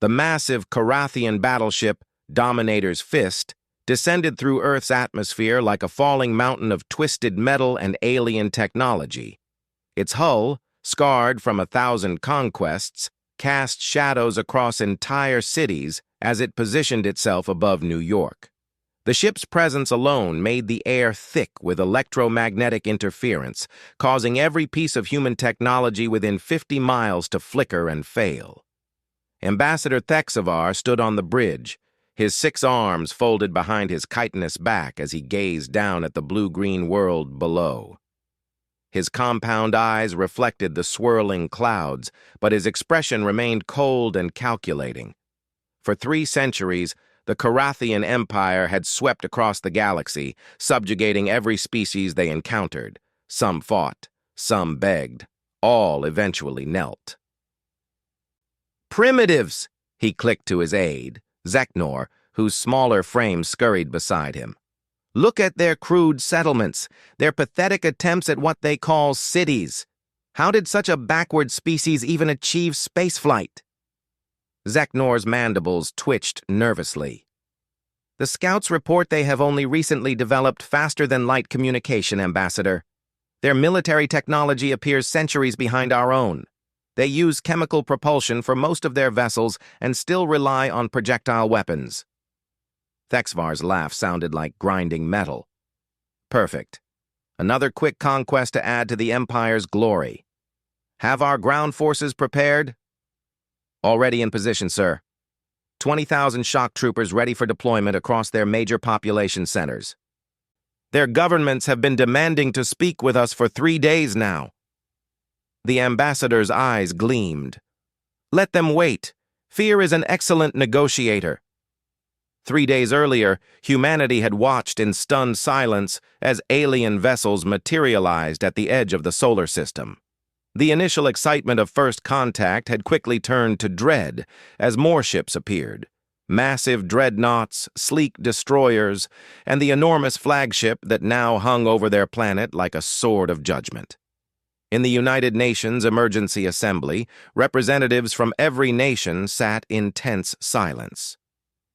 The massive Carathian battleship, Dominator's Fist, descended through Earth's atmosphere like a falling mountain of twisted metal and alien technology. Its hull, scarred from 1,000 conquests, cast shadows across entire cities as it positioned itself above New York. The ship's presence alone made the air thick with electromagnetic interference, causing every piece of human technology within 50 miles to flicker and fail. Ambassador Thexavar stood on the bridge, his 6 arms folded behind his chitinous back as he gazed down at the blue-green world below. His compound eyes reflected the swirling clouds, but his expression remained cold and calculating. For 3 centuries, the Carathian Empire had swept across the galaxy, subjugating every species they encountered. Some fought, some begged, all eventually knelt. "Primitives!" he clicked to his aide, Zeknor, whose smaller frame scurried beside him. "Look at their crude settlements, their pathetic attempts at what they call cities. How did such a backward species even achieve spaceflight?" Zeknor's mandibles twitched nervously. "The scouts report they have only recently developed faster-than-light communication, Ambassador. Their military technology appears centuries behind our own. They use chemical propulsion for most of their vessels and still rely on projectile weapons." Thexvar's laugh sounded like grinding metal. "Perfect. Another quick conquest to add to the Empire's glory. Have our ground forces prepared?" "Already in position, sir. 20,000 shock troopers ready for deployment across their major population centers. Their governments have been demanding to speak with us for 3 days now." The ambassador's eyes gleamed. "Let them wait. Fear is an excellent negotiator." 3 days earlier, humanity had watched in stunned silence as alien vessels materialized at the edge of the solar system. The initial excitement of first contact had quickly turned to dread as more ships appeared. Massive dreadnoughts, sleek destroyers, and the enormous flagship that now hung over their planet like a sword of judgment. In the United Nations Emergency Assembly, representatives from every nation sat in tense silence.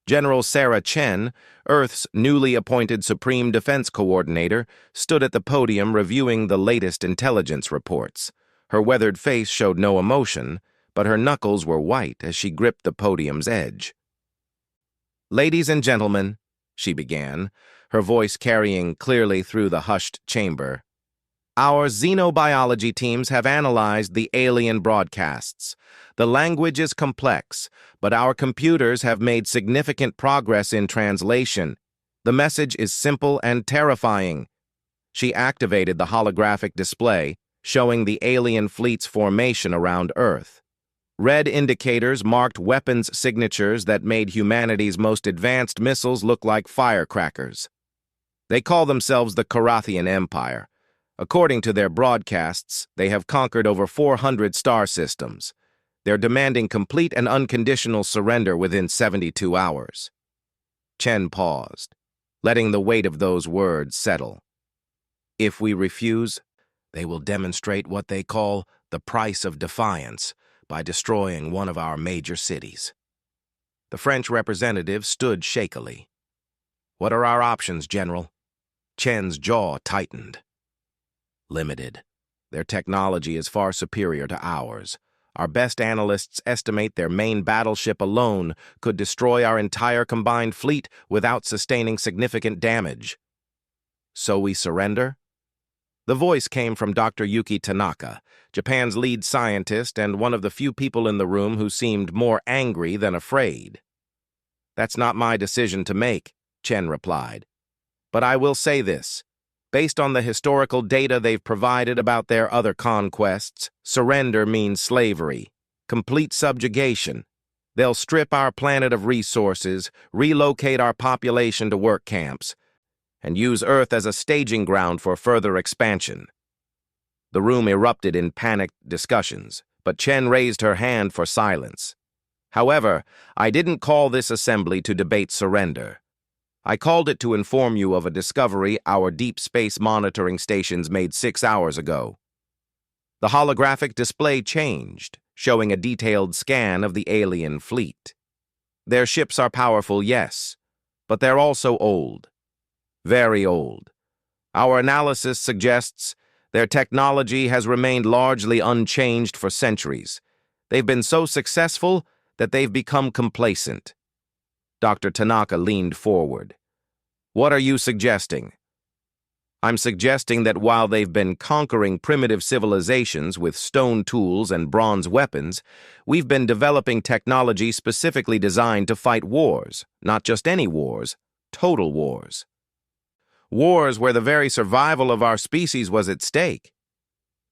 General Sarah Chen, Earth's newly appointed Supreme Defense Coordinator, stood at the podium reviewing the latest intelligence reports. Her weathered face showed no emotion, but her knuckles were white as she gripped the podium's edge. "Ladies and gentlemen," she began, her voice carrying clearly through the hushed chamber, "our xenobiology teams have analyzed the alien broadcasts. The language is complex, but our computers have made significant progress in translation. The message is simple and terrifying." She activated the holographic display, showing the alien fleet's formation around Earth. Red indicators marked weapons signatures that made humanity's most advanced missiles look like firecrackers. They call themselves the Carathian Empire. According to their broadcasts, they have conquered over 400 star systems. They're demanding complete and unconditional surrender within 72 hours. Chen paused, letting the weight of those words settle. "If we refuse, they will demonstrate what they call the price of defiance by destroying one of our major cities." The French representative stood shakily. "What are our options, General?" Chen's jaw tightened. "Limited. Their technology is far superior to ours. Our best analysts estimate their main battleship alone could destroy our entire combined fleet without sustaining significant damage." "So we surrender?" The voice came from Dr. Yuki Tanaka, Japan's lead scientist and one of the few people in the room who seemed more angry than afraid. "That's not my decision to make," Chen replied. "But I will say this. Based on the historical data they've provided about their other conquests, surrender means slavery, complete subjugation. They'll strip our planet of resources, relocate our population to work camps, and use Earth as a staging ground for further expansion." The room erupted in panicked discussions, but Chen raised her hand for silence. "However, I didn't call this assembly to debate surrender. I called it to inform you of a discovery our deep space monitoring stations made 6 hours ago." The holographic display changed, showing a detailed scan of the alien fleet. Their ships are powerful, yes, but they're also old. Very old. Our analysis suggests their technology has remained largely unchanged for centuries. They've been so successful that they've become complacent. Dr. Tanaka leaned forward. What are you suggesting? I'm suggesting that while they've been conquering primitive civilizations with stone tools and bronze weapons, we've been developing technology specifically designed to fight wars, not just any wars, total wars. Wars where the very survival of our species was at stake.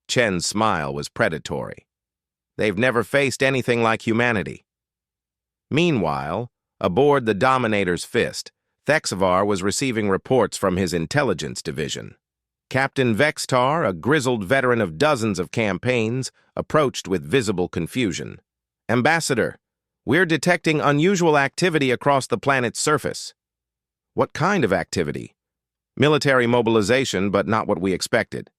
Chen's smile was predatory. They've never faced anything like humanity. Meanwhile, aboard the Dominator's Fist, Thexvar was receiving reports from his intelligence division. Captain Vextar, a grizzled veteran of dozens of campaigns, approached with visible confusion. Ambassador, we're detecting unusual activity across the planet's surface. What kind of activity? Military mobilization, but not what we expected.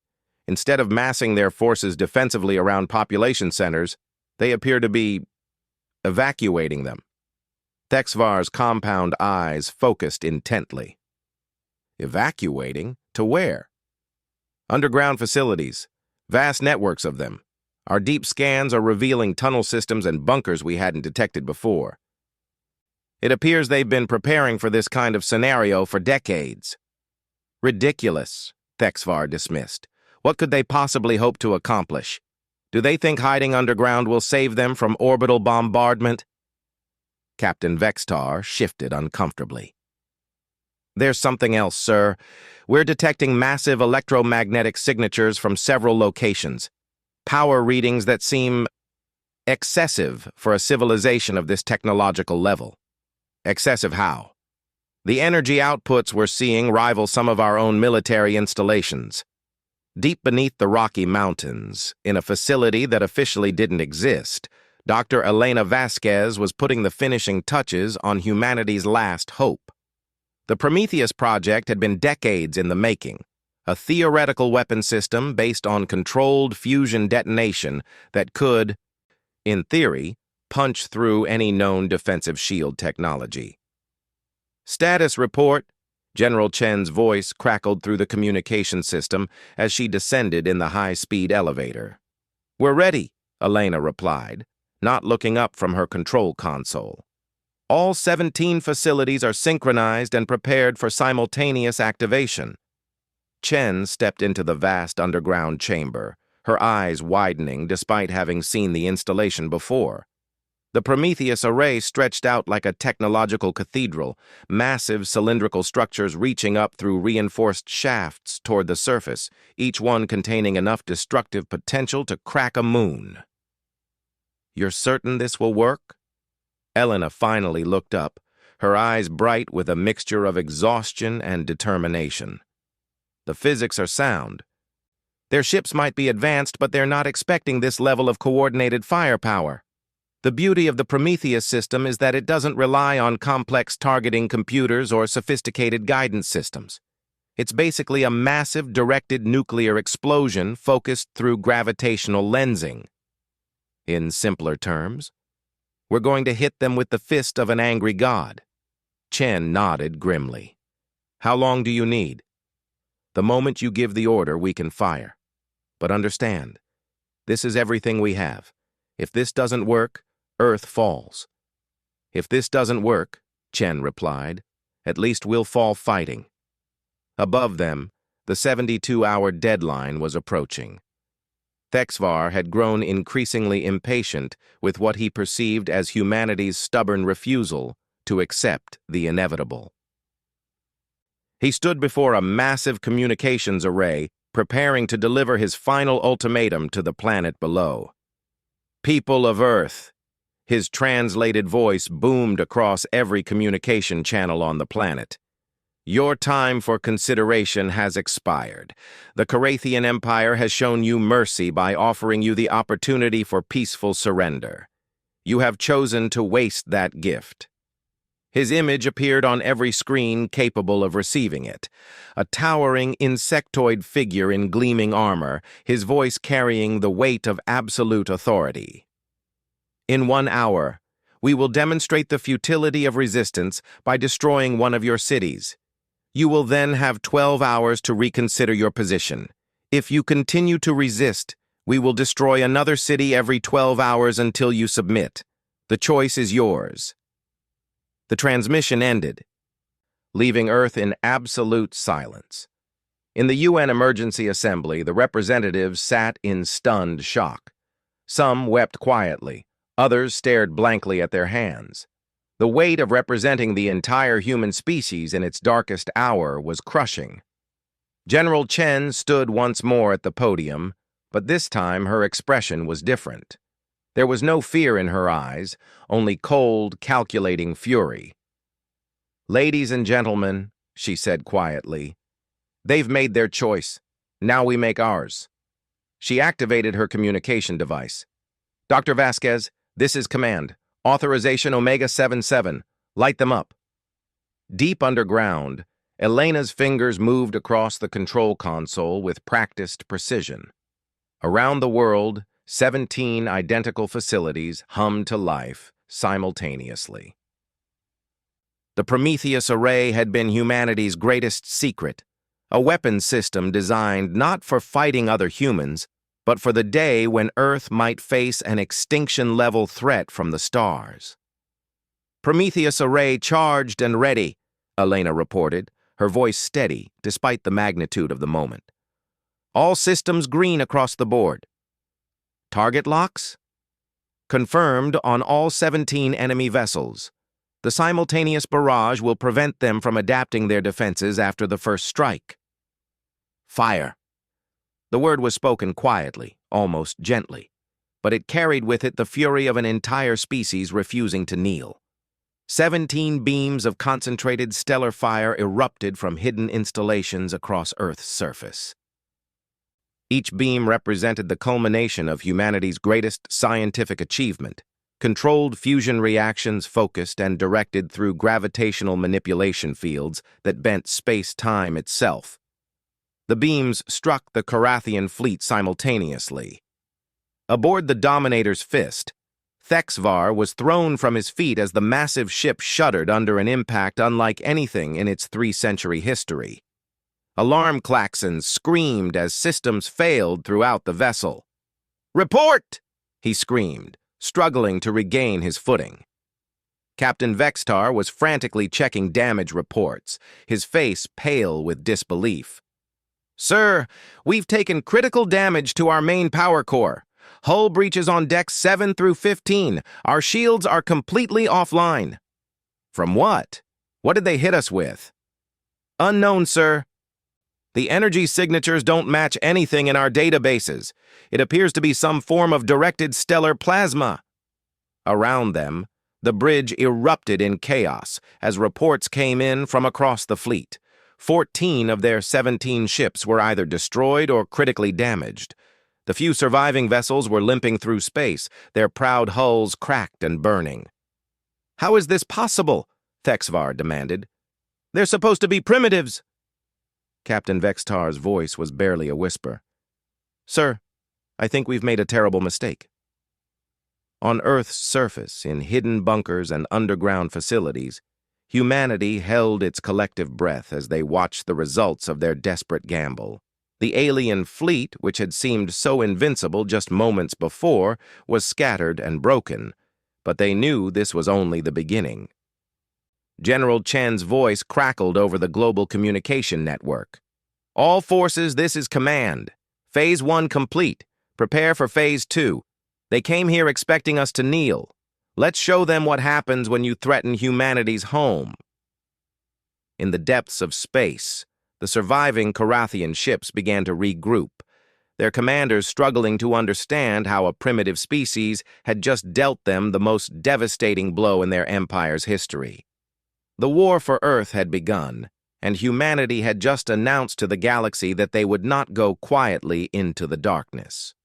Instead of massing their forces defensively around population centers, they appear to be evacuating them. Thexvar's compound eyes focused intently. Evacuating? To where? Underground facilities. Vast networks of them. Our deep scans are revealing tunnel systems and bunkers we hadn't detected before. It appears they've been preparing for this kind of scenario for decades. Ridiculous, Thexvar dismissed. What could they possibly hope to accomplish? Do they think hiding underground will save them from orbital bombardment? Captain Vextar shifted uncomfortably. There's something else, sir. We're detecting massive electromagnetic signatures from several locations. Power readings that seem excessive for a civilization of this technological level. Excessive how? The energy outputs we're seeing rival some of our own military installations. Deep beneath the Rocky Mountains, in a facility that officially didn't exist, Dr. Elena Vasquez was putting the finishing touches on humanity's last hope. The Prometheus project had been decades in the making, a theoretical weapon system based on controlled fusion detonation that could, in theory, punch through any known defensive shield technology. Status report. General Chen's voice crackled through the communication system as she descended in the high-speed elevator. We're ready, Elena replied, not looking up from her control console. All 17 facilities are synchronized and prepared for simultaneous activation. Chen stepped into the vast underground chamber, her eyes widening despite having seen the installation before. The Prometheus array stretched out like a technological cathedral, massive cylindrical structures reaching up through reinforced shafts toward the surface, each one containing enough destructive potential to crack a moon. You're certain this will work? Elena finally looked up, her eyes bright with a mixture of exhaustion and determination. The physics are sound. Their ships might be advanced, but they're not expecting this level of coordinated firepower. The beauty of the Prometheus system is that it doesn't rely on complex targeting computers or sophisticated guidance systems. It's basically a massive directed nuclear explosion focused through gravitational lensing. In simpler terms, we're going to hit them with the fist of an angry god. Chen nodded grimly. How long do you need? The moment you give the order, we can fire. But understand, this is everything we have. If this doesn't work, Earth falls. If this doesn't work, Chen replied, at least we'll fall fighting. Above them, the 72-hour deadline was approaching. Thexvar had grown increasingly impatient with what he perceived as humanity's stubborn refusal to accept the inevitable. He stood before a massive communications array, preparing to deliver his final ultimatum to the planet below. People of Earth, his translated voice boomed across every communication channel on the planet. Your time for consideration has expired. The Carathian Empire has shown you mercy by offering you the opportunity for peaceful surrender. You have chosen to waste that gift. His image appeared on every screen capable of receiving it. A towering insectoid figure in gleaming armor, his voice carrying the weight of absolute authority. In 1 hour, We will demonstrate the futility of resistance by destroying one of your cities. You will then have 12 hours to reconsider your position. If you continue to resist, we will destroy another city every 12 hours until you submit. The choice is yours." The transmission ended, leaving Earth in absolute silence. In the UN Emergency Assembly, the representatives sat in stunned shock. Some wept quietly, others stared blankly at their hands. The weight of representing the entire human species in its darkest hour was crushing. General Chen stood once more at the podium, but this time her expression was different. There was no fear in her eyes, only cold, calculating fury. "Ladies and gentlemen," she said quietly, "they've made their choice. Now we make ours." She activated her communication device. "Dr. Vasquez, this is command. Authorization Omega 77. Light them up." Deep underground, Elena's fingers moved across the control console with practiced precision. Around the world, 17 identical facilities hummed to life simultaneously. The Prometheus array had been humanity's greatest secret, a weapons system designed not for fighting other humans, but for the day when Earth might face an extinction-level threat from the stars. "Prometheus array charged and ready," Elena reported, her voice steady despite the magnitude of the moment. "All systems green across the board." "Target locks?" "Confirmed on all 17 enemy vessels. The simultaneous barrage will prevent them from adapting their defenses after the first strike." "Fire." The word was spoken quietly, almost gently, but it carried with it the fury of an entire species refusing to kneel. 17 beams of concentrated stellar fire erupted from hidden installations across Earth's surface. Each beam represented the culmination of humanity's greatest scientific achievement, controlled fusion reactions focused and directed through gravitational manipulation fields that bent space-time itself. The beams struck the Carathian fleet simultaneously. Aboard the Dominator's fist, Thexvar was thrown from his feet as the massive ship shuddered under an impact unlike anything in its 3-century history. Alarm klaxons screamed as systems failed throughout the vessel. "Report!" he screamed, struggling to regain his footing. Captain Vextar was frantically checking damage reports, his face pale with disbelief. "Sir, we've taken critical damage to our main power core. Hull breaches on decks 7 through 15. Our shields are completely offline." "From what? What did they hit us with?" "Unknown, sir. The energy signatures don't match anything in our databases. It appears to be some form of directed stellar plasma." Around them, the bridge erupted in chaos as reports came in from across the fleet. 14 of their 17 ships were either destroyed or critically damaged. The few surviving vessels were limping through space, their proud hulls cracked and burning. "How is this possible?" Thexvar demanded. "They're supposed to be primitives." Captain Vextar's voice was barely a whisper. "Sir, I think we've made a terrible mistake." On Earth's surface, in hidden bunkers and underground facilities, humanity held its collective breath as they watched the results of their desperate gamble. The alien fleet, which had seemed so invincible just moments before, was scattered and broken, but they knew this was only the beginning. General Chen's voice crackled over the global communication network. "All forces, this is command. Phase 1 complete. Prepare for Phase 2. They came here expecting us to kneel. Let's show them what happens when you threaten humanity's home." In the depths of space, the surviving Carathian ships began to regroup, their commanders struggling to understand how a primitive species had just dealt them the most devastating blow in their empire's history. The war for Earth had begun, and humanity had just announced to the galaxy that they would not go quietly into the darkness.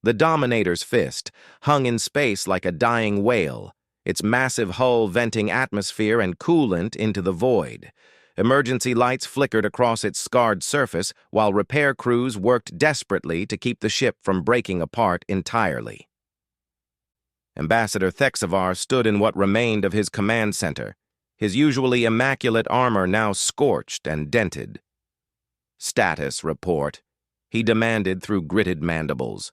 The Dominator's fist hung in space like a dying whale, its massive hull venting atmosphere and coolant into the void. Emergency lights flickered across its scarred surface while repair crews worked desperately to keep the ship from breaking apart entirely. Ambassador Thexavar stood in what remained of his command center, his usually immaculate armor now scorched and dented. "Status report," he demanded through gritted mandibles.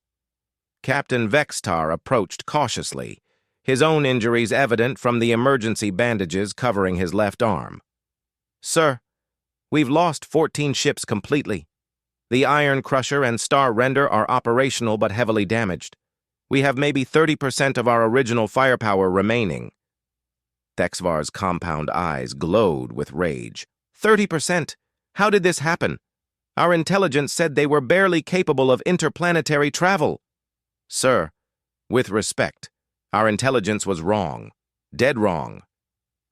Captain Vextar approached cautiously, his own injuries evident from the emergency bandages covering his left arm. "Sir, we've lost 14 ships completely. The Iron Crusher and Star Render are operational but heavily damaged. We have maybe 30% of our original firepower remaining." Thexvar's compound eyes glowed with rage. 30%? How did this happen? Our intelligence said they were barely capable of interplanetary travel. "Sir, with respect, our intelligence was wrong. Dead wrong."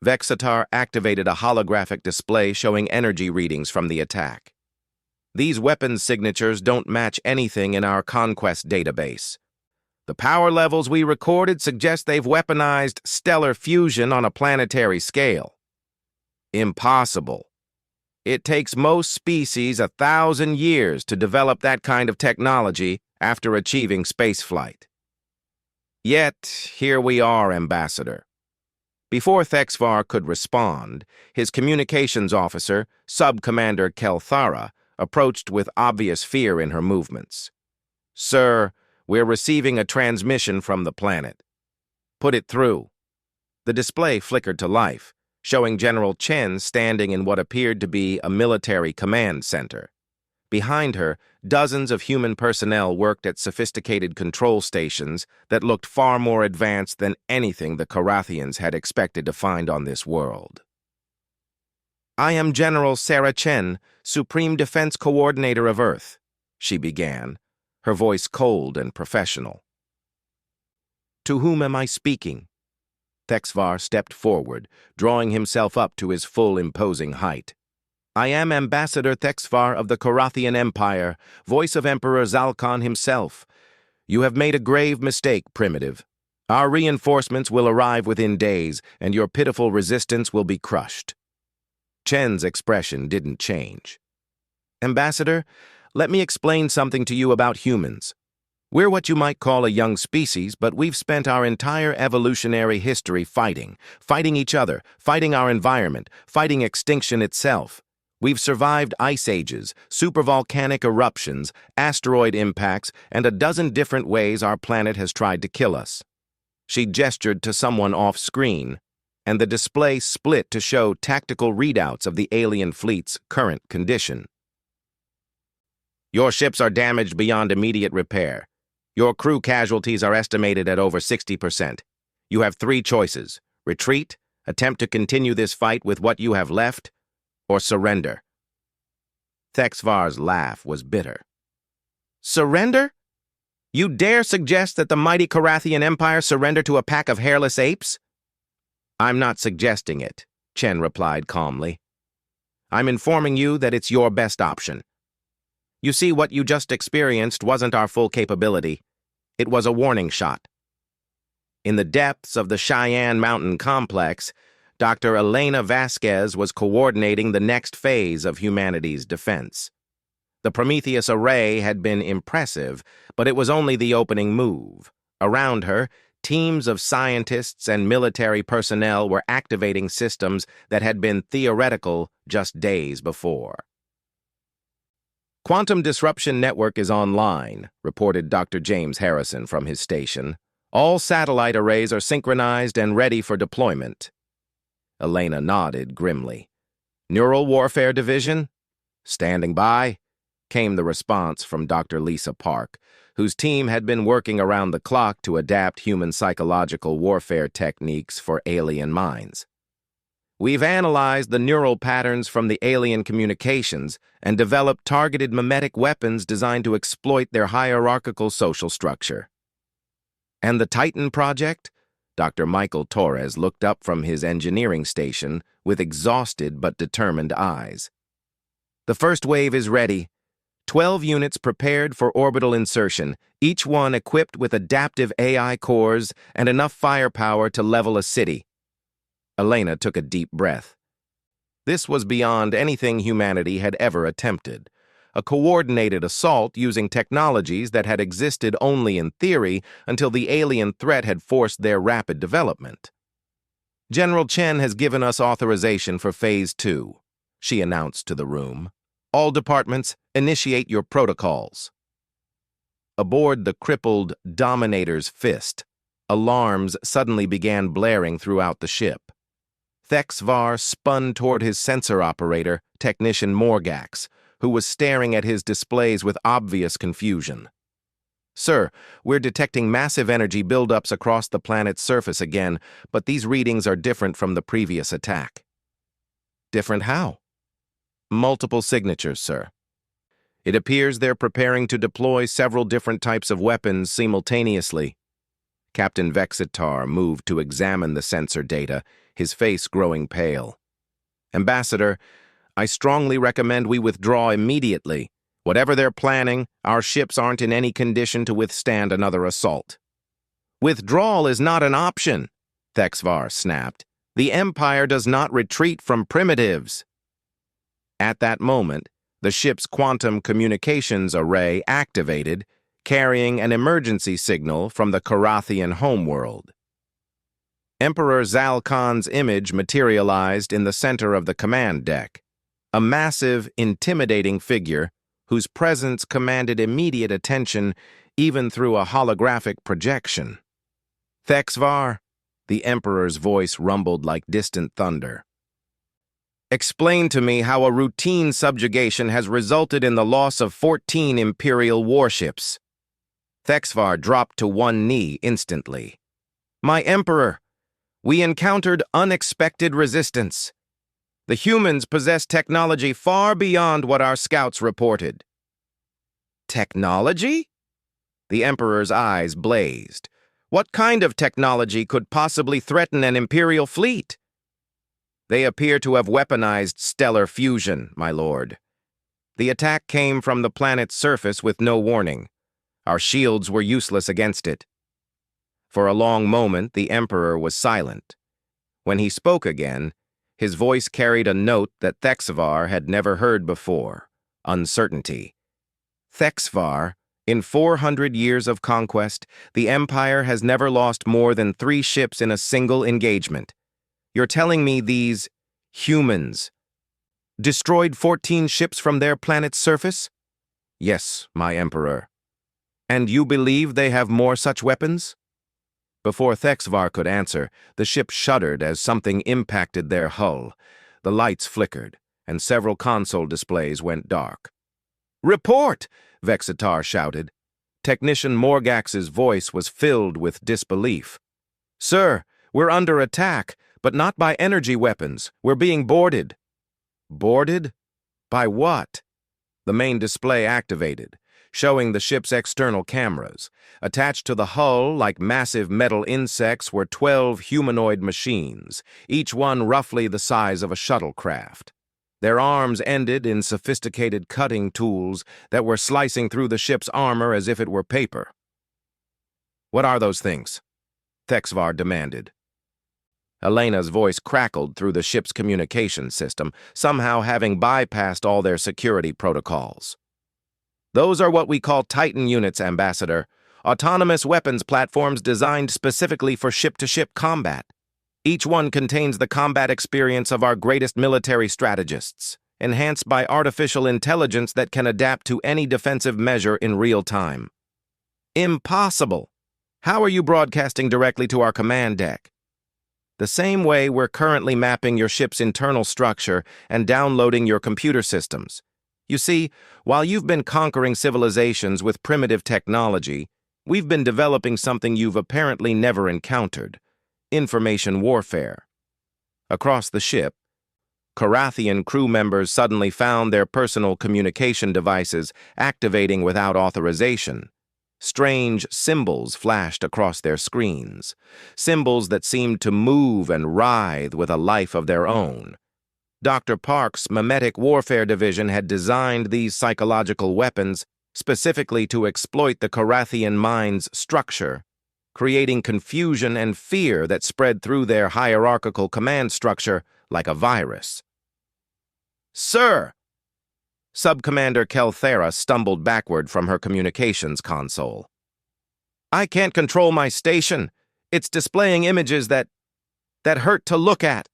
Vexatar activated a holographic display showing energy readings from the attack. "These weapons signatures don't match anything in our conquest database. The power levels we recorded suggest they've weaponized stellar fusion on a planetary scale." "Impossible. It takes most species 1,000 years to develop that kind of technology after achieving spaceflight." "Yet, here we are, Ambassador." Before Thexvar could respond, his communications officer, Sub-Commander Kelthara, approached with obvious fear in her movements. "Sir, we're receiving a transmission from the planet." "Put it through." The display flickered to life, showing General Chen standing in what appeared to be a military command center. Behind her, dozens of human personnel worked at sophisticated control stations that looked far more advanced than anything the Carathians had expected to find on this world. "I am General Sarah Chen, Supreme Defense Coordinator of Earth," she began, her voice cold and professional. "To whom am I speaking?" Thexvar stepped forward, drawing himself up to his full imposing height. "I am Ambassador Thexvar of the Carathian Empire, voice of Emperor Zalcon himself. You have made a grave mistake, Primitive. Our reinforcements will arrive within days, and your pitiful resistance will be crushed." Chen's expression didn't change. "Ambassador, let me explain something to you about humans. We're what you might call a young species, but we've spent our entire evolutionary history fighting each other, fighting our environment, fighting extinction itself. We've survived ice ages, supervolcanic eruptions, asteroid impacts, and a dozen different ways our planet has tried to kill us." She gestured to someone off-screen, and the display split to show tactical readouts of the alien fleet's current condition. "Your ships are damaged beyond immediate repair. Your crew casualties are estimated at over 60%. You have 3 choices: retreat, attempt to continue this fight with what you have left, or surrender." Thexvar's laugh was bitter. "Surrender? You dare suggest that the mighty Carathian Empire surrender to a pack of hairless apes?" "I'm not suggesting it," Chen replied calmly. "I'm informing you that it's your best option. You see, what you just experienced wasn't our full capability. It was a warning shot." In the depths of the Cheyenne Mountain Complex, Dr. Elena Vasquez was coordinating the next phase of humanity's defense. The Prometheus array had been impressive, but it was only the opening move. Around her, teams of scientists and military personnel were activating systems that had been theoretical just days before. "Quantum Disruption Network is online," reported Dr. James Harrison from his station. "All satellite arrays are synchronized and ready for deployment." Elena nodded grimly. "Neural Warfare Division?" "Standing by," came the response from Dr. Lisa Park, whose team had been working around the clock to adapt human psychological warfare techniques for alien minds. "We've analyzed the neural patterns from the alien communications and developed targeted mimetic weapons designed to exploit their hierarchical social structure." "And the Titan Project?" Dr. Michael Torres looked up from his engineering station with exhausted but determined eyes. "The first wave is ready. 12 units prepared for orbital insertion, each one equipped with adaptive AI cores and enough firepower to level a city." Elena took a deep breath. This was beyond anything humanity had ever attempted. a coordinated assault using technologies that had existed only in theory until the alien threat had forced their rapid development. "General Chen has given us authorization for Phase 2, she announced to the room. "All departments, initiate your protocols." Aboard the crippled Dominator's Fist, alarms suddenly began blaring throughout the ship. Thexvar spun toward his sensor operator, Technician Morgax, who was staring at his displays with obvious confusion. "Sir, we're detecting massive energy buildups across the planet's surface again, but these readings are different from the previous attack." "Different how?" "Multiple signatures, sir. It appears they're preparing to deploy several different types of weapons simultaneously." Captain Vexitar moved to examine the sensor data, his face growing pale. "Ambassador, I strongly recommend we withdraw immediately. Whatever they're planning, our ships aren't in any condition to withstand another assault." "Withdrawal is not an option," Thexvar snapped. "The Empire does not retreat from primitives." At that moment, the ship's quantum communications array activated, carrying an emergency signal from the Karathian homeworld. Emperor Zal Khan's image materialized in the center of the command deck, a massive, intimidating figure whose presence commanded immediate attention even through a holographic projection. "Thexvar," the Emperor's voice rumbled like distant thunder. "Explain to me how a routine subjugation has resulted in the loss of 14 Imperial warships." Thexvar dropped to one knee instantly. "My Emperor, we encountered unexpected resistance. The humans possess technology far beyond what our scouts reported." "Technology?" The Emperor's eyes blazed. "What kind of technology could possibly threaten an Imperial fleet?" "They appear to have weaponized stellar fusion, my lord. The attack came from the planet's surface with no warning. Our shields were useless against it." For a long moment, the Emperor was silent. When he spoke again, his voice carried a note that Thexvar had never heard before: uncertainty. "Thexvar, in 400 years of conquest, the Empire has never lost more than 3 ships in a single engagement. You're telling me these humans destroyed 14 ships from their planet's surface?" "Yes, my Emperor." "And you believe they have more such weapons?" Before Thexvar could answer, the ship shuddered as something impacted their hull. The lights flickered, and several console displays went dark. "Report!" Vexitar shouted. Technician Morgax's voice was filled with disbelief. "Sir, we're under attack, but not by energy weapons. We're being boarded." "Boarded? By what?" The main display activated, showing the ship's external cameras. Attached to the hull, like massive metal insects, were 12 humanoid machines, each one roughly the size of a shuttlecraft. Their arms ended in sophisticated cutting tools that were slicing through the ship's armor as if it were paper. "What are those things?" Thexvar demanded. Elena's voice crackled through the ship's communication system, somehow having bypassed all their security protocols. "Those are what we call Titan units, Ambassador. Autonomous weapons platforms designed specifically for ship-to-ship combat. Each one contains the combat experience of our greatest military strategists, enhanced by artificial intelligence that can adapt to any defensive measure in real time." "Impossible! How are you broadcasting directly to our command deck?" "The same way we're currently mapping your ship's internal structure and downloading your computer systems. You see, while you've been conquering civilizations with primitive technology, we've been developing something you've apparently never encountered: information warfare." Across the ship, Karathian crew members suddenly found their personal communication devices activating without authorization. Strange symbols flashed across their screens, symbols that seemed to move and writhe with a life of their own. Dr. Park's Memetic Warfare Division had designed these psychological weapons specifically to exploit the Karathian mind's structure, creating confusion and fear that spread through their hierarchical command structure like a virus. "Sir!" Subcommander Kelthera stumbled backward from her communications console. "I can't control my station. It's displaying images that hurt to look at."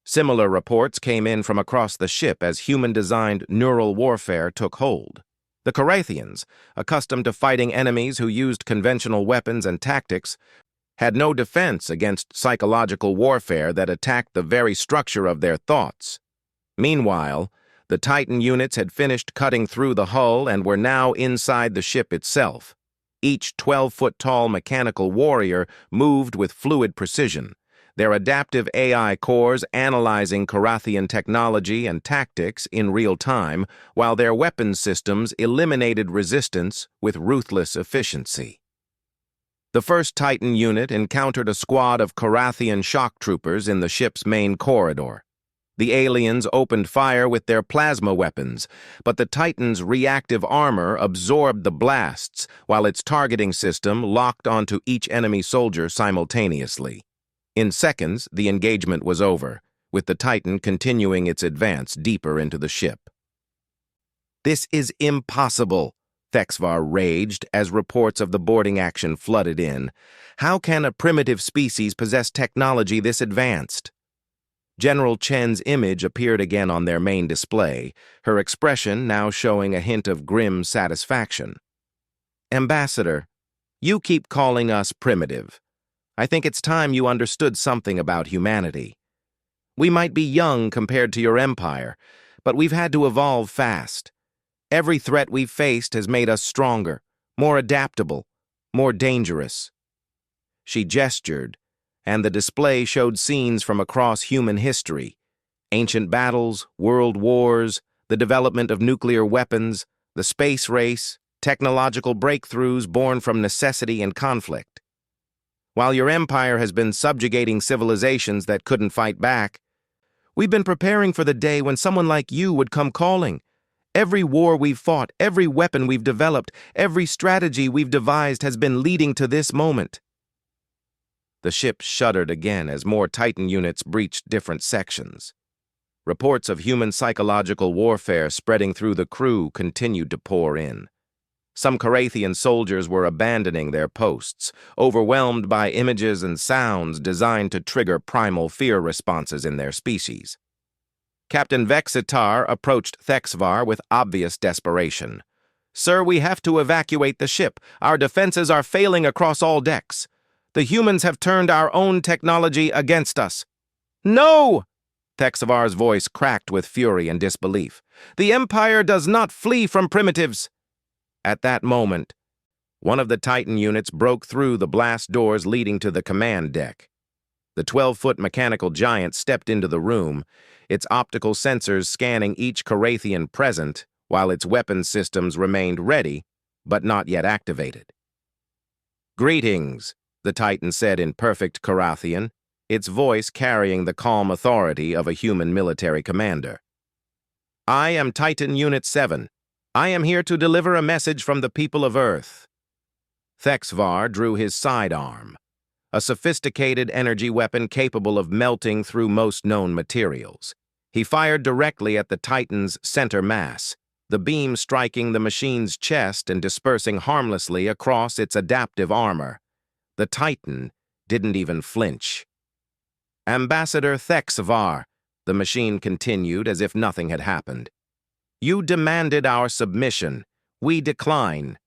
Similar reports came in from across the ship as human-designed neural warfare took hold. The Korathians, accustomed to fighting enemies who used conventional weapons and tactics, had no defense against psychological warfare that attacked the very structure of their thoughts. Meanwhile, the Titan units had finished cutting through the hull and were now inside the ship itself. Each 12-foot-tall mechanical warrior moved with fluid precision, their adaptive AI cores analyzing Korathian technology and tactics in real time, while their weapons systems eliminated resistance with ruthless efficiency. The first Titan unit encountered a squad of Korathian shock troopers in the ship's main corridor. The aliens opened fire with their plasma weapons, but the Titan's reactive armor absorbed the blasts, while its targeting system locked onto each enemy soldier simultaneously. In seconds, the engagement was over, with the Titan continuing its advance deeper into the ship. "This is impossible," Thexvar raged as reports of the boarding action flooded in. "How can a primitive species possess technology this advanced?" General Chen's image appeared again on their main display, her expression now showing a hint of grim satisfaction. "Ambassador, you keep calling us primitive. I think it's time you understood something about humanity. We might be young compared to your empire, but we've had to evolve fast. Every threat we've faced has made us stronger, more adaptable, more dangerous." She gestured, and the display showed scenes from across human history: ancient battles, world wars, the development of nuclear weapons, the space race, technological breakthroughs born from necessity and conflict. While your empire has been subjugating civilizations that couldn't fight back, we've been preparing for the day when someone like you would come calling. Every war we've fought, every weapon we've developed, every strategy we've devised has been leading to this moment. The ship shuddered again as more Titan units breached different sections. Reports of human psychological warfare spreading through the crew continued to pour in. Some Korathian soldiers were abandoning their posts, overwhelmed by images and sounds designed to trigger primal fear responses in their species. Captain Vexitar approached Thexvar with obvious desperation. "Sir, we have to evacuate the ship. Our defenses are failing across all decks. The humans have turned our own technology against us." "No!" Thexvar's voice cracked with fury and disbelief. "The Empire does not flee from primitives." At that moment, one of the Titan units broke through the blast doors leading to the command deck. The 12-foot mechanical giant stepped into the room, its optical sensors scanning each Korathian present, while its weapons systems remained ready, but not yet activated. "Greetings," the Titan said in perfect Korathian, its voice carrying the calm authority of a human military commander. "I am Titan Unit 7. I am here to deliver a message from the people of Earth." Thexvar drew his sidearm, a sophisticated energy weapon capable of melting through most known materials. He fired directly at the Titan's center mass, the beam striking the machine's chest and dispersing harmlessly across its adaptive armor. The Titan didn't even flinch. "Ambassador Thexvar," the machine continued as if nothing had happened. "You demanded our submission. We decline.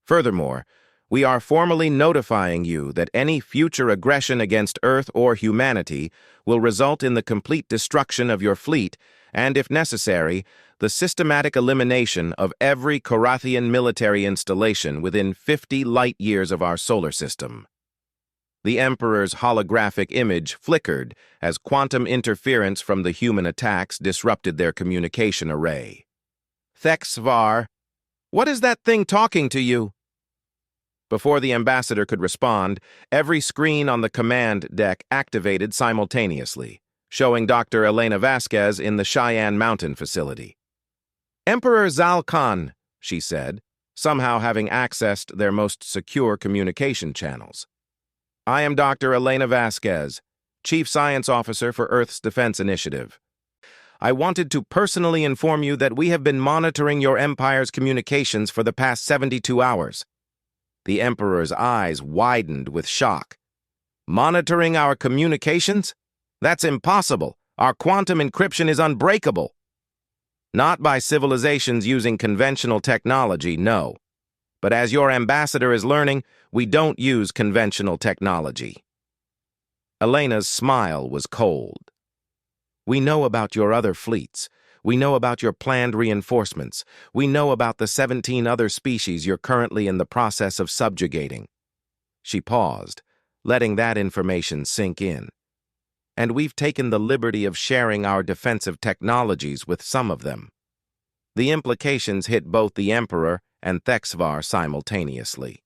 Furthermore, we are formally notifying you that any future aggression against Earth or humanity will result in the complete destruction of your fleet and, if necessary, the systematic elimination of every Korathian military installation within 50 light-years of our solar system." The Emperor's holographic image flickered as quantum interference from the human attacks disrupted their communication array. "Thexvar, what is that thing talking to you?" Before the ambassador could respond, every screen on the command deck activated simultaneously, showing Dr. Elena Vasquez in the Cheyenne Mountain facility. "Emperor Zalkan," she said, somehow having accessed their most secure communication channels. "I am Dr. Elena Vasquez, Chief Science Officer for Earth's Defense Initiative. I wanted to personally inform you that we have been monitoring your Empire's communications for the past 72 hours. The Emperor's eyes widened with shock. Monitoring our communications? That's impossible. Our quantum encryption is unbreakable. Not by civilizations using conventional technology, no. But as your ambassador is learning, we don't use conventional technology. Elena's smile was cold. We know about your other fleets. We know about your planned reinforcements. We know about the 17 other species you're currently in the process of subjugating. She paused, letting that information sink in. And we've taken the liberty of sharing our defensive technologies with some of them. The implications hit both the Emperor and Thexvar simultaneously.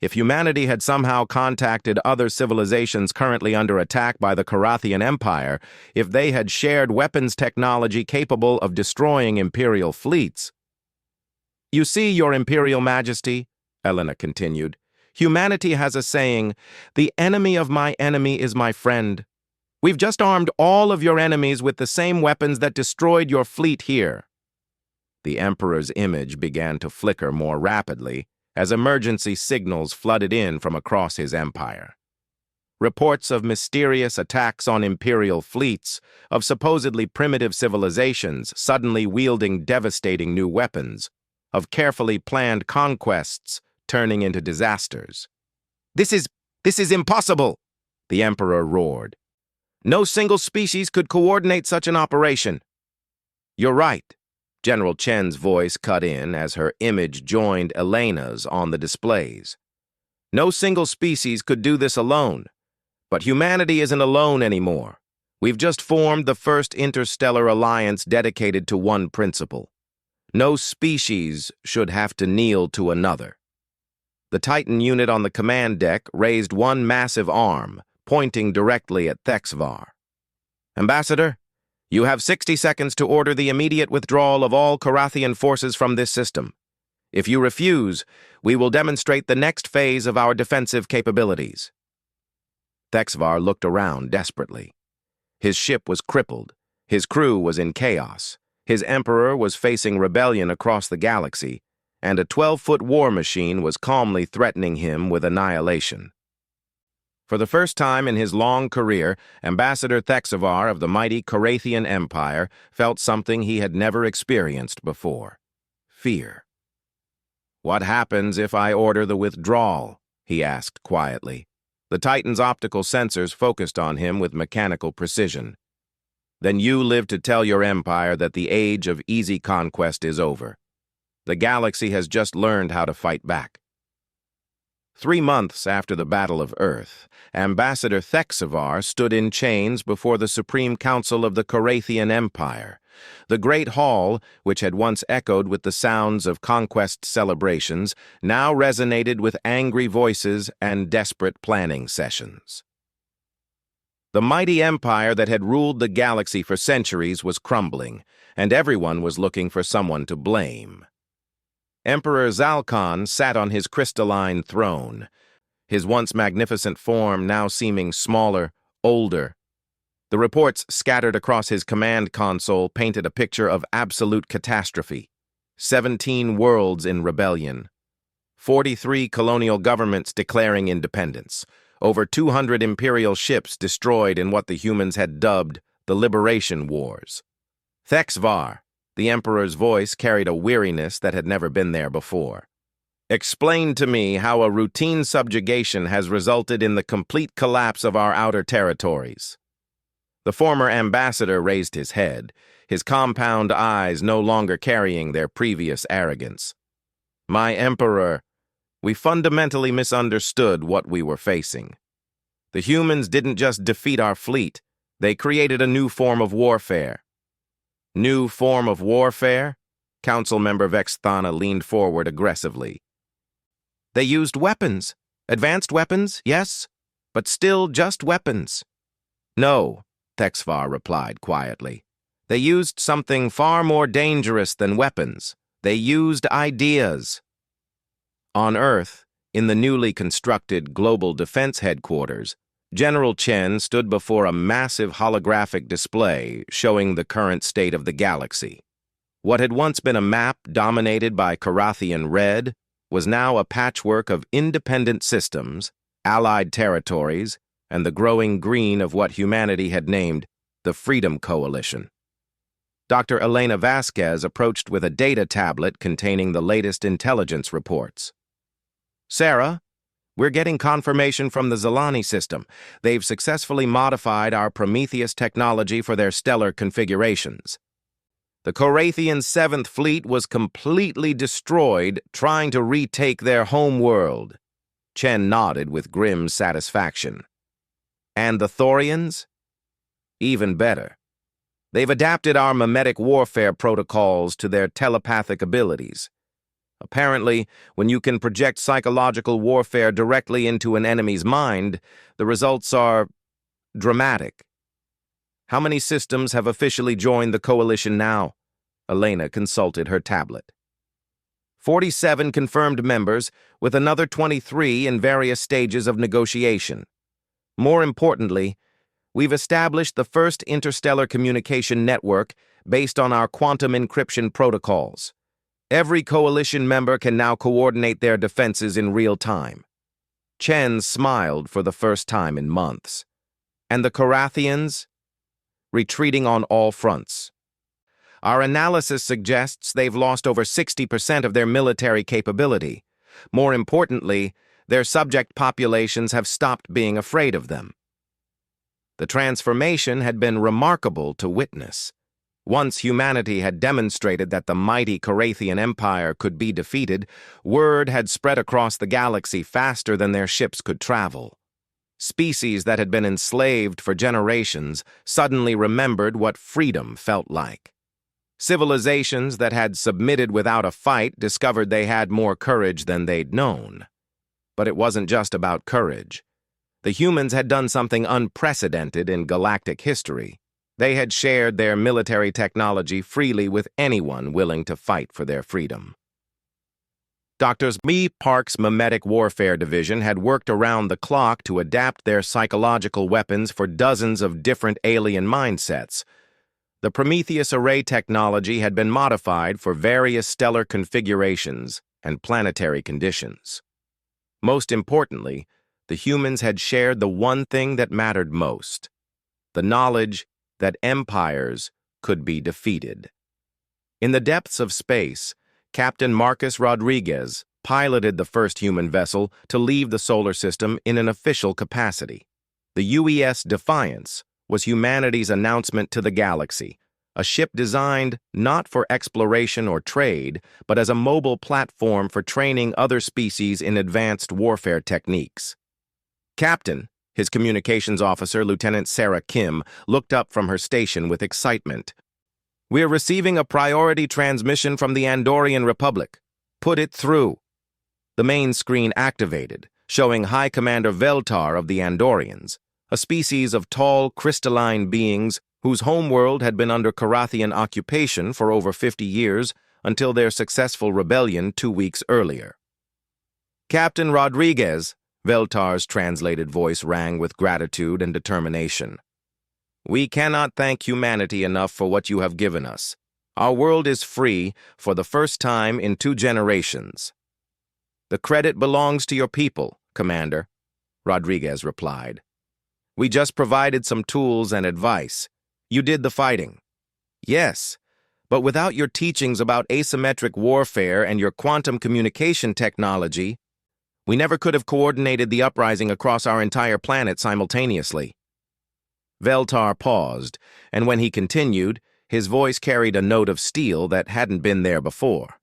If humanity had somehow contacted other civilizations currently under attack by the Carathian Empire, if they had shared weapons technology capable of destroying Imperial fleets. You see, Your Imperial Majesty, Elena continued, humanity has a saying, the enemy of my enemy is my friend. We've just armed all of your enemies with the same weapons that destroyed your fleet here. The Emperor's image began to flicker more rapidly as emergency signals flooded in from across his empire. Reports of mysterious attacks on Imperial fleets, of supposedly primitive civilizations suddenly wielding devastating new weapons, of carefully planned conquests turning into disasters. This is impossible, the Emperor roared. No single species could coordinate such an operation. You're right. General Chen's voice cut in as her image joined Elena's on the displays. No single species could do this alone. But humanity isn't alone anymore. We've just formed the first interstellar alliance dedicated to one principle. No species should have to kneel to another. The Titan unit on the command deck raised one massive arm, pointing directly at Thexvar. Ambassador, you have 60 seconds to order the immediate withdrawal of all Carathian forces from this system. If you refuse, we will demonstrate the next phase of our defensive capabilities. Thexvar looked around desperately. His ship was crippled. His crew was in chaos. His emperor was facing rebellion across the galaxy, and a 12-foot war machine was calmly threatening him with annihilation. For the first time in his long career, Ambassador Thexvar of the mighty Carathian Empire felt something he had never experienced before: fear. What happens if I order the withdrawal? He asked quietly. The Titan's optical sensors focused on him with mechanical precision. Then you live to tell your empire that the age of easy conquest is over. The galaxy has just learned how to fight back. 3 months after the Battle of Earth, Ambassador Thexvar stood in chains before the Supreme Council of the Carathian Empire. The Great Hall, which had once echoed with the sounds of conquest celebrations, now resonated with angry voices and desperate planning sessions. The mighty empire that had ruled the galaxy for centuries was crumbling, and everyone was looking for someone to blame. Emperor Zalkan sat on his crystalline throne, his once magnificent form now seeming smaller, older. The reports scattered across his command console painted a picture of absolute catastrophe. 17 worlds in rebellion. 43 colonial governments declaring independence. Over 200 imperial ships destroyed in what the humans had dubbed the Liberation Wars. Thexvar, the Emperor's voice carried a weariness that had never been there before. Explain to me how a routine subjugation has resulted in the complete collapse of our outer territories. The former ambassador raised his head, his compound eyes no longer carrying their previous arrogance. My Emperor, we fundamentally misunderstood what we were facing. The humans didn't just defeat our fleet, they created a new form of warfare. New form of warfare? Council member Vexthana leaned forward aggressively. They used weapons. Advanced weapons, yes, but still just weapons. No, Thexvar replied quietly. They used something far more dangerous than weapons. They used ideas. On Earth, in the newly constructed Global Defense Headquarters, General Chen stood before a massive holographic display showing the current state of the galaxy. What had once been a map dominated by Carathian red was now a patchwork of independent systems, allied territories, and the growing green of what humanity had named the Freedom Coalition. Dr. Elena Vasquez approached with a data tablet containing the latest intelligence reports. "Sarah, we're getting confirmation from the Zelani system. They've successfully modified our Prometheus technology for their stellar configurations. The Carathian 7th Fleet was completely destroyed trying to retake their home world." Chen nodded with grim satisfaction. "And the Thorians? Even better. They've adapted our mimetic warfare protocols to their telepathic abilities. Apparently, when you can project psychological warfare directly into an enemy's mind, the results are dramatic." "How many systems have officially joined the coalition now?" Elena consulted her tablet. 47 confirmed members, with another 23 in various stages of negotiation. More importantly, we've established the first interstellar communication network based on our quantum encryption protocols. Every coalition member can now coordinate their defenses in real time. Chen smiled for the first time in months. "And the Carathians?" "Retreating on all fronts. Our analysis suggests they've lost over 60% of their military capability. More importantly, their subject populations have stopped being afraid of them." The transformation had been remarkable to witness. Once humanity had demonstrated that the mighty Carathian Empire could be defeated, word had spread across the galaxy faster than their ships could travel. Species that had been enslaved for generations suddenly remembered what freedom felt like. Civilizations that had submitted without a fight discovered they had more courage than they'd known. But it wasn't just about courage. The humans had done something unprecedented in galactic history. They had shared their military technology freely with anyone willing to fight for their freedom. Dr. B. Park's Mimetic Warfare Division had worked around the clock to adapt their psychological weapons for dozens of different alien mindsets. The Prometheus array technology had been modified for various stellar configurations and planetary conditions. Most importantly, the humans had shared the one thing that mattered most: the knowledge that empires could be defeated. In the depths of space, Captain Marcus Rodriguez piloted the first human vessel to leave the solar system in an official capacity. The UES Defiance was humanity's announcement to the galaxy, a ship designed not for exploration or trade, but as a mobile platform for training other species in advanced warfare techniques. "Captain," his communications officer, Lieutenant Sarah Kim, looked up from her station with excitement. "We're receiving a priority transmission from the Andorian Republic. Put it through." The main screen activated, showing High Commander Veltar of the Andorians, a species of tall, crystalline beings whose homeworld had been under Carathian occupation for over 50 years until their successful rebellion 2 weeks earlier. "Captain Rodriguez," Veltar's translated voice rang with gratitude and determination. "We cannot thank humanity enough for what you have given us. Our world is free for the first time in 2 generations." "The credit belongs to your people, Commander," Rodriguez replied. "We just provided some tools and advice. You did the fighting." "Yes, but without your teachings about asymmetric warfare and your quantum communication technology, we never could have coordinated the uprising across our entire planet simultaneously." Veltar paused, and when he continued, his voice carried a note of steel that hadn't been there before.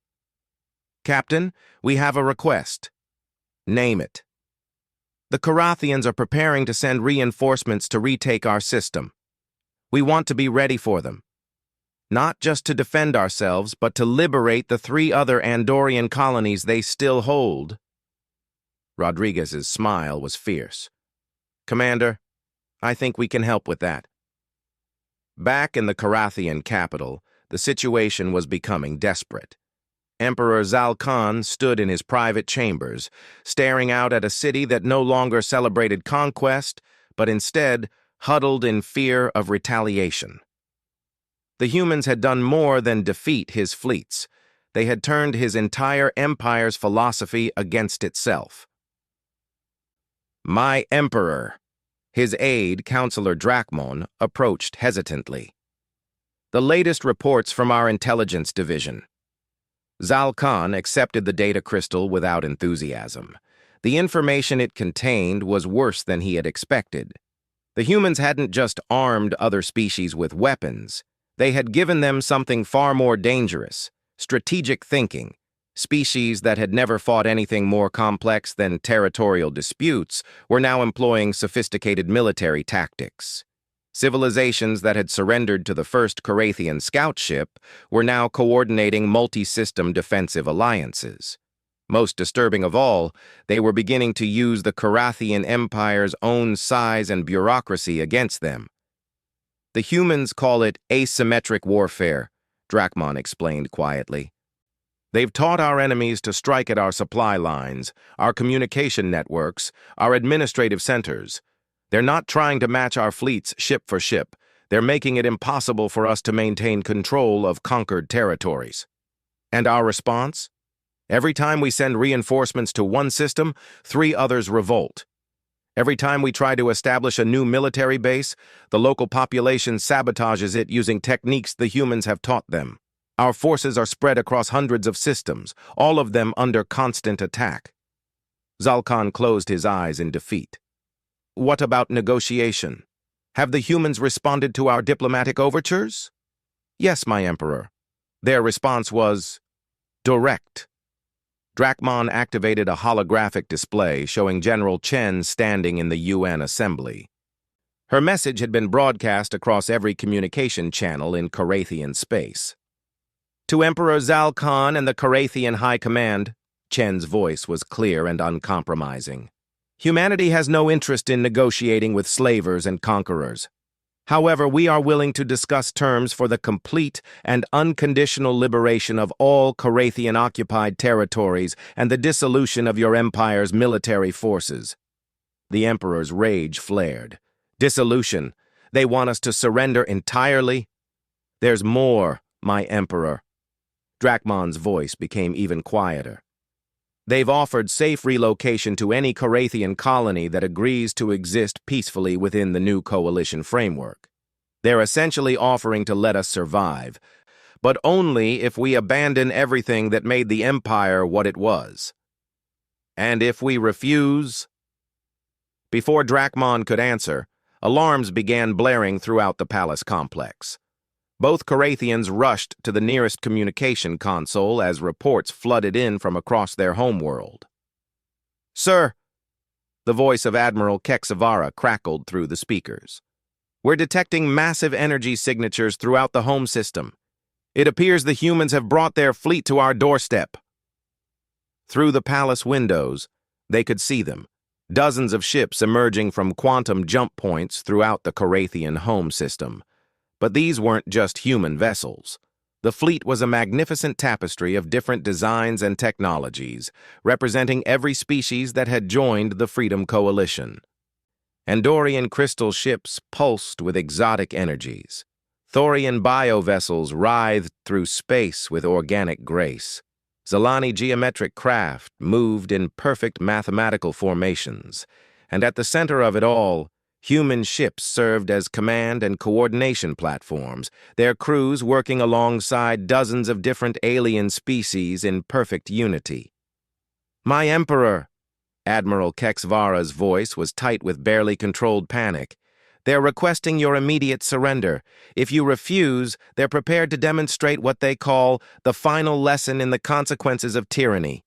"Captain, we have a request." "Name it." "The Carathians are preparing to send reinforcements to retake our system. We want to be ready for them. Not just to defend ourselves, but to liberate the 3 other Andorian colonies they still hold." Rodriguez's smile was fierce. "Commander, I think we can help with that." Back in the Carathian capital, the situation was becoming desperate. Emperor Zal Khan stood in his private chambers, staring out at a city that no longer celebrated conquest, but instead huddled in fear of retaliation. The humans had done more than defeat his fleets. They had turned his entire empire's philosophy against itself. "My Emperor," his aide, Counselor Drachmon, approached hesitantly. "The latest reports from our intelligence division." Zal Khan accepted the data crystal without enthusiasm. The information it contained was worse than he had expected. The humans hadn't just armed other species with weapons. They had given them something far more dangerous: strategic thinking. Species that had never fought anything more complex than territorial disputes were now employing sophisticated military tactics. Civilizations that had surrendered to the first Carathian scout ship were now coordinating multi-system defensive alliances. Most disturbing of all, they were beginning to use the Carathian Empire's own size and bureaucracy against them. "The humans call it asymmetric warfare," Drachmon explained quietly. "They've taught our enemies to strike at our supply lines, our communication networks, our administrative centers. They're not trying to match our fleets ship for ship. They're making it impossible for us to maintain control of conquered territories." And our response? Every time we send reinforcements to one system, 3 others revolt. Every time we try to establish a new military base, the local population sabotages it using techniques the humans have taught them. Our forces are spread across hundreds of systems, all of them under constant attack. Zal Khan closed his eyes in defeat. "What about negotiation? Have the humans responded to our diplomatic overtures?" "Yes, my Emperor." Their response was direct. Drachmon activated a holographic display showing General Chen standing in the UN assembly. Her message had been broadcast across every communication channel in Carathian space. "To Emperor Zal Khan and the Carathian High Command," Chen's voice was clear and uncompromising. "Humanity has no interest in negotiating with slavers and conquerors. However, we are willing to discuss terms for the complete and unconditional liberation of all Carathian-occupied territories and the dissolution of your empire's military forces." The Emperor's rage flared. "Dissolution? They want us to surrender entirely?" "There's more, my Emperor." Drachmon's voice became even quieter. "They've offered safe relocation to any Carathian colony that agrees to exist peacefully within the new coalition framework. They're essentially offering to let us survive, but only if we abandon everything that made the Empire what it was." "And if we refuse?" Before Drachmon could answer, alarms began blaring throughout the palace complex. Both Carathians rushed to the nearest communication console as reports flooded in from across their homeworld. "Sir," the voice of Admiral Kexavara crackled through the speakers, "we're detecting massive energy signatures throughout the home system. It appears the humans have brought their fleet to our doorstep." Through the palace windows, they could see them, dozens of ships emerging from quantum jump points throughout the Carathian home system. But these weren't just human vessels. The fleet was a magnificent tapestry of different designs and technologies, representing every species that had joined the Freedom Coalition. Andorian crystal ships pulsed with exotic energies. Thorian biovessels writhed through space with organic grace. Zalani geometric craft moved in perfect mathematical formations. And at the center of it all, human ships served as command and coordination platforms, their crews working alongside dozens of different alien species in perfect unity. "My Emperor," Admiral Kexvara's voice was tight with barely controlled panic. "They're requesting your immediate surrender. If you refuse, they're prepared to demonstrate what they call the final lesson in the consequences of tyranny."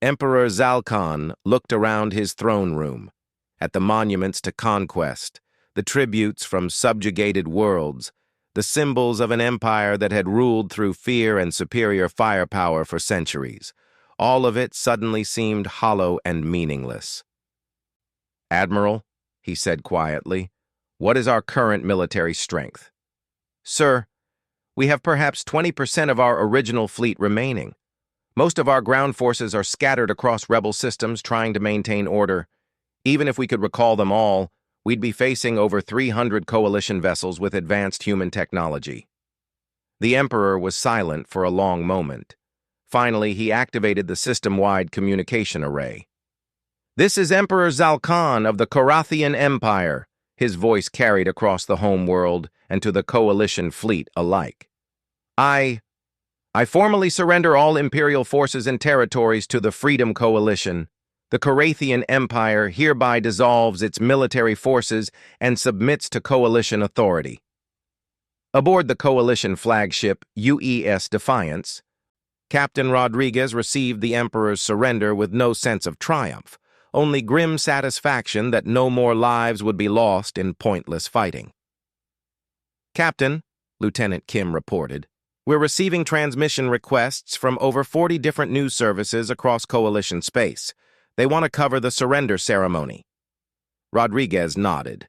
Emperor Zal Khan looked around his throne room, at the monuments to conquest, the tributes from subjugated worlds, the symbols of an empire that had ruled through fear and superior firepower for centuries. All of it suddenly seemed hollow and meaningless. "Admiral," he said quietly, "what is our current military strength?" "Sir, we have perhaps 20% of our original fleet remaining. Most of our ground forces are scattered across rebel systems trying to maintain order. Even if we could recall them all, we'd be facing over 300 coalition vessels with advanced human technology. The Emperor was silent for a long moment. Finally, he activated the system-wide communication array. "This is Emperor Zalkan of the Korathian Empire," his voice carried across the home world and to the coalition fleet alike. I formally surrender all Imperial forces and territories to the Freedom Coalition. The Korathian Empire hereby dissolves its military forces and submits to coalition authority. Aboard the coalition flagship UES Defiance, Captain Rodriguez received the Emperor's surrender with no sense of triumph, only grim satisfaction that no more lives would be lost in pointless fighting. "Captain," Lieutenant Kim reported, "we're receiving transmission requests from over 40 different news services across coalition space. They want to cover the surrender ceremony." Rodriguez nodded.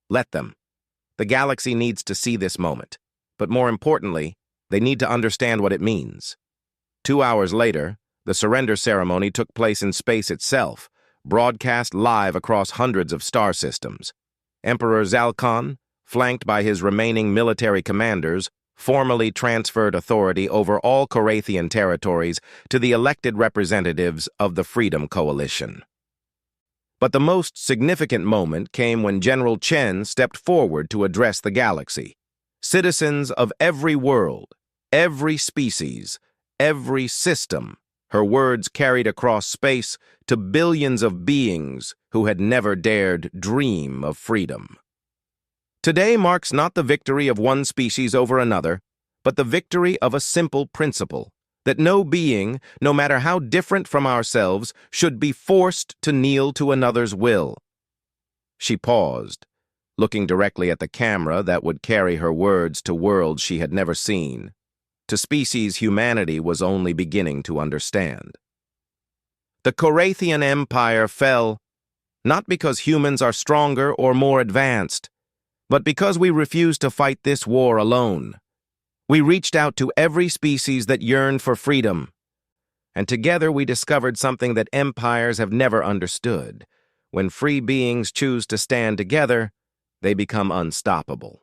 "Let them. The galaxy needs to see this moment, but more importantly, they need to understand what it means." 2 hours later, the surrender ceremony took place in space itself, broadcast live across hundreds of star systems. Emperor Zalkan, flanked by his remaining military commanders, formally transferred authority over all Korathian territories to the elected representatives of the Freedom Coalition. But the most significant moment came when General Chen stepped forward to address the galaxy. Citizens of every world, every species, every system, her words carried across space to billions of beings who had never dared dream of freedom. Today marks not the victory of one species over another, but the victory of a simple principle, that no being, no matter how different from ourselves, should be forced to kneel to another's will. She paused, looking directly at the camera that would carry her words to worlds she had never seen, to species humanity was only beginning to understand. The Korathian Empire fell, not because humans are stronger or more advanced, but because we refused to fight this war alone. We reached out to every species that yearned for freedom, and together we discovered something that empires have never understood. When free beings choose to stand together, they become unstoppable.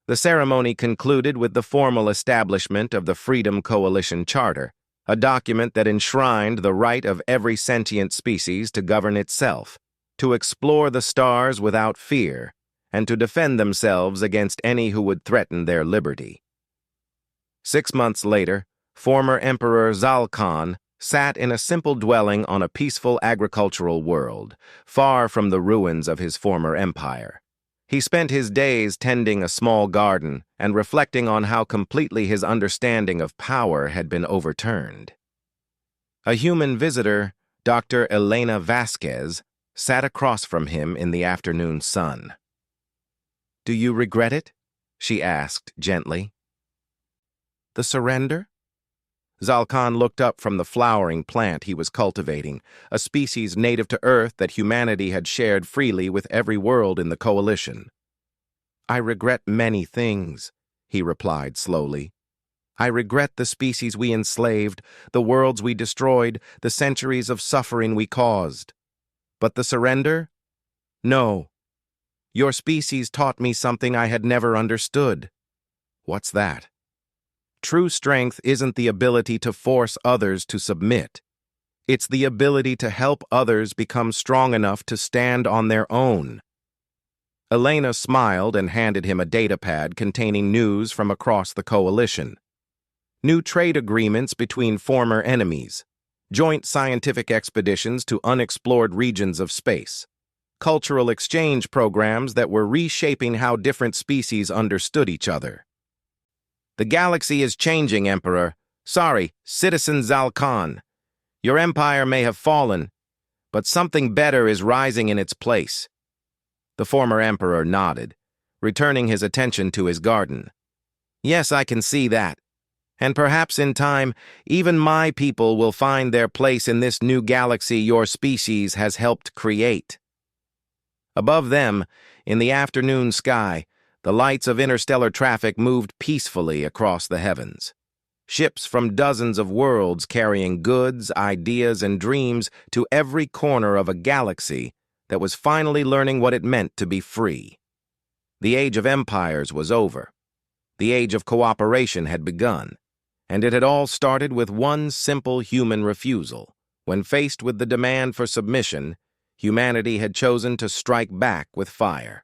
The ceremony concluded with the formal establishment of the Freedom Coalition Charter, a document that enshrined the right of every sentient species to govern itself, to explore the stars without fear, and to defend themselves against any who would threaten their liberty. 6 months later, former Emperor Zalkan sat in a simple dwelling on a peaceful agricultural world, far from the ruins of his former empire. He spent his days tending a small garden and reflecting on how completely his understanding of power had been overturned. A human visitor, Dr. Elena Vasquez, sat across from him in the afternoon sun. "Do you regret it?" she asked gently. "The surrender?" Zalkan looked up from the flowering plant he was cultivating, a species native to Earth that humanity had shared freely with every world in the coalition. "I regret many things," he replied slowly. "I regret the species we enslaved, the worlds we destroyed, the centuries of suffering we caused. But the surrender? No. Your species taught me something I had never understood." "What's that?" "True strength isn't the ability to force others to submit. It's the ability to help others become strong enough to stand on their own." Elena smiled and handed him a datapad containing news from across the coalition. New trade agreements between former enemies, joint scientific expeditions to unexplored regions of space, cultural exchange programs that were reshaping how different species understood each other. "The galaxy is changing, Emperor. Sorry, Citizen Zalkan. Your empire may have fallen, but something better is rising in its place." The former emperor nodded, returning his attention to his garden. "Yes, I can see that. And perhaps in time, even my people will find their place in this new galaxy your species has helped create." Above them, in the afternoon sky, the lights of interstellar traffic moved peacefully across the heavens. ships from dozens of worlds carrying goods, ideas, and dreams to every corner of a galaxy that was finally learning what it meant to be free. The age of empires was over. The age of cooperation had begun, and it had all started with one simple human refusal. When faced with the demand for submission, humanity had chosen to strike back with fire.